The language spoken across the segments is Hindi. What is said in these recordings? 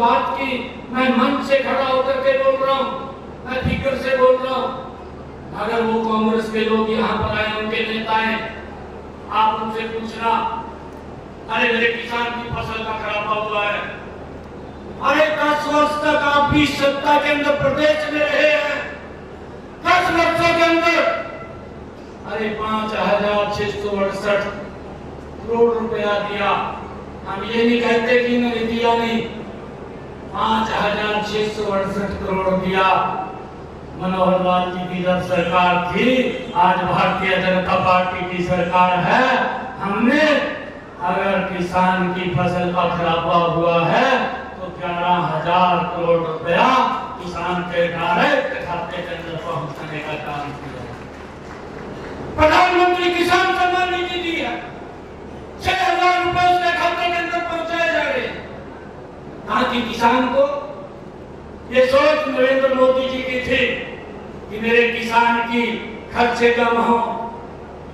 बात की मैं मन से खड़ा होकर के बोल रहा हूँ, मैं फिक्र से बोल रहा हूँ। अगर वो कांग्रेस के लोग यहाँ पर आए, उनके नेता हैं, आप उनसे पूछना, अरे मेरे किसान की फसल का खराबा हुआ है, अरे 10 वर्ष तक आप भी सत्ता के अंदर प्रदेश में रहे हैं, 10 वर्षों के अंदर अरे 5,668 करोड़ रुपया दिया। हम ये नहीं कहते कि नहीं दिया, नहीं, 5,668 करोड़ दिया। मनोहर लाल जी की जब सरकार थी, आज भारतीय जनता पार्टी की सरकार है, हमने अगर किसान की फसल का खराबा हुआ है तो 11,000 करोड़ रुपया किसान के डायरेक्ट खाते के अंदर पहुंचाने का काम किया। प्रधानमंत्री किसान सम्मान निधि दी है, 6,000 रुपए उसके खाते के अंदर पहुंचाए जा रहे हैं, ताकि किसान को ये सोच नरेंद्र मोदी जी की थी कि मेरे किसान की खर्चे कम हो,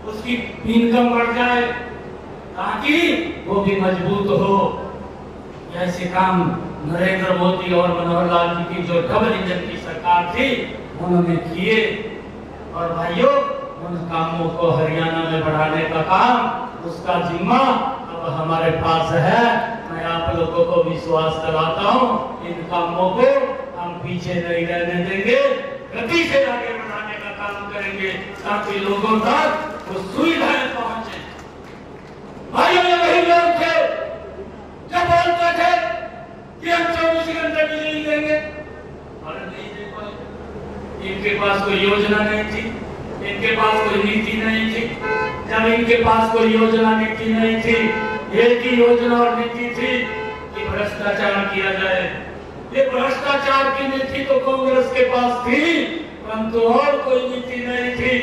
उसकी इनकम बढ़ जाए, ताकि वो भी मजबूत हो। ऐसे काम नरेंद्र मोदी और मनोहर लाल जी की जो डबल इंजन की सरकार थी उन्होंने किए। और भाइयों, उन कामों को हरियाणा में बढ़ाने का काम, उसका जिम्मा अब हमारे पास है। मैं आप लोगों को विश्वास दिलाता हूँ, इन कामों को हम पीछे नहीं रहने देंगे, गति से आगे बढ़ाने का काम करेंगे, ताकि लोगों तक वो सुविधाएं पहुंचे। भाइयों, ये वही लोग थे जो बोलते थे कि हम 24 घंटे बिजली देंगे, और नहीं दे पाए। इनके पास कोई योजना नहीं थी, इनके पास कोई नीति नहीं थी। जब इनके पास कोई योजना नीति नहीं थी, एक ही योजना और नीति थी कि भ्रष्टाचार किया जाए। ये भ्रष्टाचार की नीति तो कांग्रेस के पास थी, परंतु और कोई नीति नहीं थी।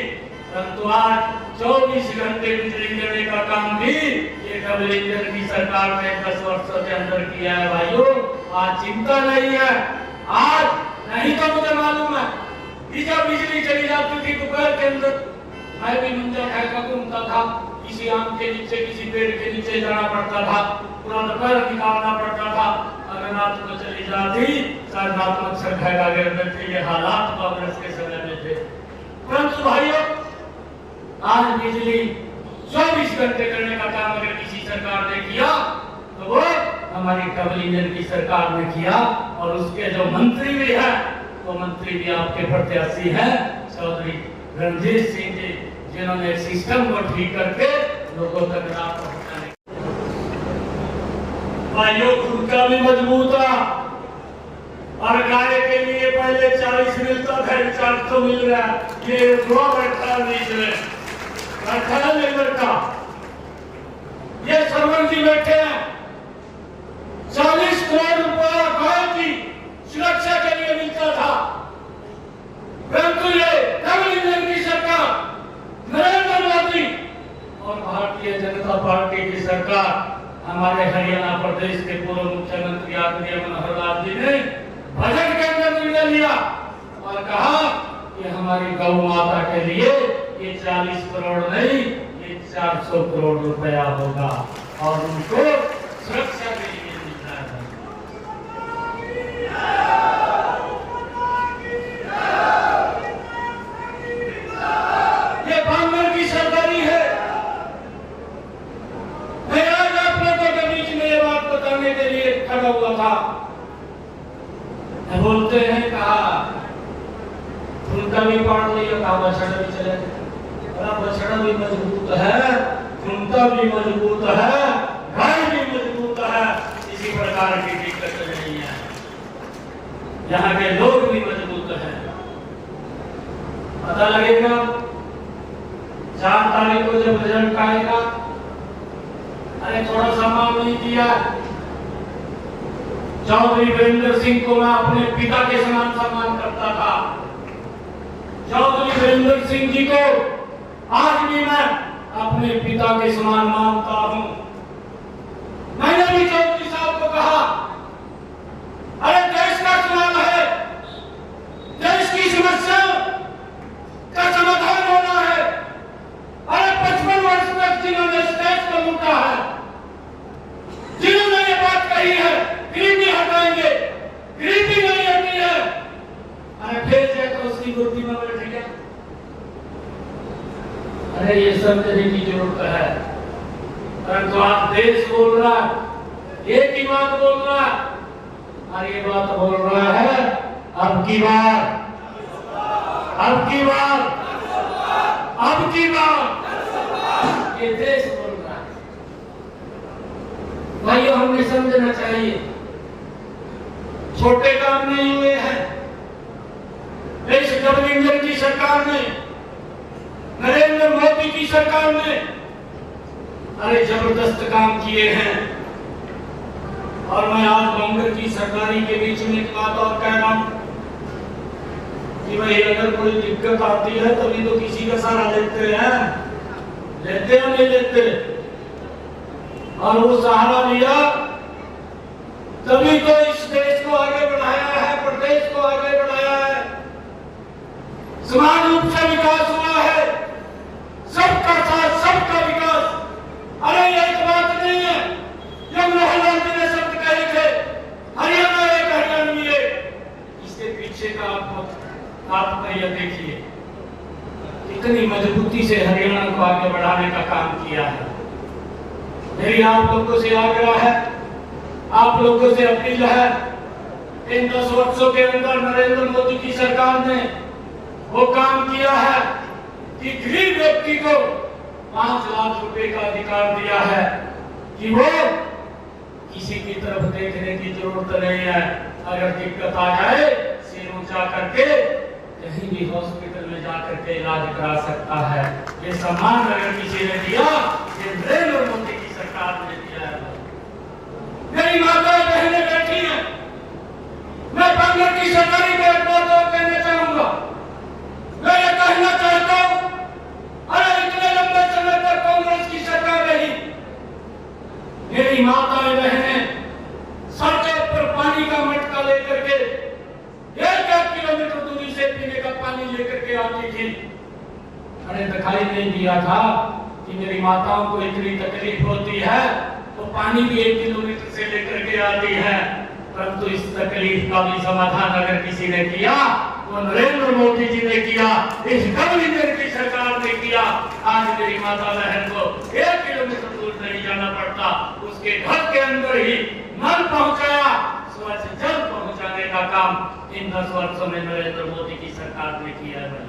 परंतु आज 24 घंटे बिजली देने का काम भी ये डबल इंजन की सरकार ने 10 वर्षों के अंदर किया है। भाइयों, आज चिंता नहीं है। आज नहीं तो मुझे मालूम है कि जब बिजली चली जाती थी दोपहर के अंदर, मैं भी मंजा खाकर घूमता था, किसी आम के नीचे, किसी पेड़ के नीचे जाना पड़ता था, पूरा दोपहर निकालना पड़ता था। अगर रात को चली जाती, शायद रात में मच्छर खाएगा गिरते थे। ये हालात कांग्रेस के समय में थे। परंतु भाइयों, आज बिजली 24 घंटे करने का काम अगर किसी सरकार ने किया तो वो हमारी डबल इंजन की सरकार ने किया। और उसके जो मंत्री भी है, वो मंत्री भी आपके प्रत्याशी है, चौधरी रणजीत सिंह जी, जिन्होंने सिस्टम को ठीक करके लोगों तक लाभ पहुंचाने। भाइयों, खुद भी मजबूत रहा, और गाय के लिए पहले 40 मिलता था, 400 मिल रहा है। ये रुआ बैठा बीच में, बैठा नहीं बैठा, ये सरवन जी बैठे हैं। 40 करोड़ रुपया गाय की सुरक्षा के लिए मिलता था, परंतु ये डबल इंजन की सरकार, नरेंद्र मोदी और भारतीय जनता पार्टी की सरकार, हमारे हरियाणा प्रदेश के पूर्व मुख्यमंत्री आदरणीय मनोहर लाल जी ने बजट के अंदर निर्णय लिया और कहा कि हमारी गौ माता के लिए ये 40 करोड़ नहीं, ये 400 करोड़ रुपया होगा, और उनको सुरक्षा के लिए मिलना है। ये बांगर की सरकारी है। मैं आज आप लोगों के बीच में ये बात बताने के लिए खड़ा हुआ था। बोलते हैं कहा उनका भी पढ़ लिया, कहा बछड़ा भी चले, बछड़ा भी मजबूत है, उनका भी मजबूत है, गाय भी मजबूत है। इसी प्रकार की दिक्कत नहीं है, यहाँ के लोग भी मजबूत हैं। पता लगेगा 4 तारीख को जब रिजल्ट आएगा। अरे थोड़ा सम्मान नहीं दिया चौधरी वीरेंद्र सिंह को, मैं अपने पिता के समान सम्मान करता था। चौधरी वीरेंद्र सिंह जी को आज भी मैं अपने पिता के समान मानता हूं। मैंने भी चौधरी साहब को कहा, अरे देश का चुनाव है, देश की समस्या का समाधान होना है। अरे 55 वर्ष तक जिन्होंने इस देश को लूटा है, जिन्होंने ये बात कही है गरीबी हटाएंगे, कुर्सी में बैठ गया। अरे ये समझने की जरूरत है। परंतु आप देश बोल रहा, एक ही बात बोल रहा, और ये बात बोल रहा है अब की बार, अब की बार, अब की बार, ये देश बोल रहा है। भाइयों, हमें समझना चाहिए, छोटे काम नहीं हुए हैं। इस डबल इंजन की सरकार ने, नरेंद्र मोदी की सरकार ने अरे जबरदस्त काम किए हैं। और मैं आज कांग्रेस की सरकारी के बीच में एक बात और कह रहा हूं कि भाई अगर कोई दिक्कत आती है तभी तो किसी का सहारा लेते हैं, लेते हैं नहीं लेते। और वो सहारा लिया तभी तो इस देश को आगे बढ़ाया है, प्रदेश को आगे बढ़ाया है, समान रूप से विकास हुआ है, सबका साथ सबका विकास। अरे ये एक बात नहीं है, जब मोहनलाल जी ने शब्द कहे थे हरियाणा एक हरियाणवी है, इसके पीछे का आप ये देखिए कितनी मजबूती से हरियाणा को आगे बढ़ाने का काम किया है। मेरी आप लोगों से आग्रह है, आप लोगों से अपील है, इन 10 वर्षों के अंदर नरेंद्र मोदी की सरकार ने वो काम किया है कि गरीब व्यक्ति को 5 लाख रुपए का अधिकार दिया है कि वो किसी की तरफ देखने की जरूरत नहीं है। अगर दिक्कत आ जाए सिर ऊंचा करके कहीं भी हॉस्पिटल में जाकर के इलाज करा सकता है। ये सम्मान अगर किसी ने दिया, ये नरेंद्र मोदी की सरकार ने दिया है। मेरी माता बहनें बैठी हैं, मैं कांग्रेस की सरकारी को एक बात और कहना चाहूंगा। मैं ये कहना चाहता हूं, अरे इतने लंबे समय तक कांग्रेस की सरकार रही, मेरी माताएं बहनें सड़कों पर पानी का मटका लेकर के 1 किलोमीटर दूरी से पीने का पानी लेकर के आती थी। अरे दिखाई नहीं दिया था कि मेरी माताओं को इतनी तकलीफ होती है, तो पानी भी 1 किलोमीटर से लेकर के आती है। परंतु इस तकलीफ का भी समाधान अगर किसी ने किया, वो नरेंद्र मोदी जी ने किया, इस डबल इंजन की सरकार ने किया। आज मेरी माता बहन को 1 किलोमीटर दूर नहीं जाना पड़ता, उसके घर के अंदर ही नल पहुंचाया, स्वच्छ जल पहुंचाने का काम इन 10 वर्षों में नरेंद्र मोदी की सरकार ने किया है।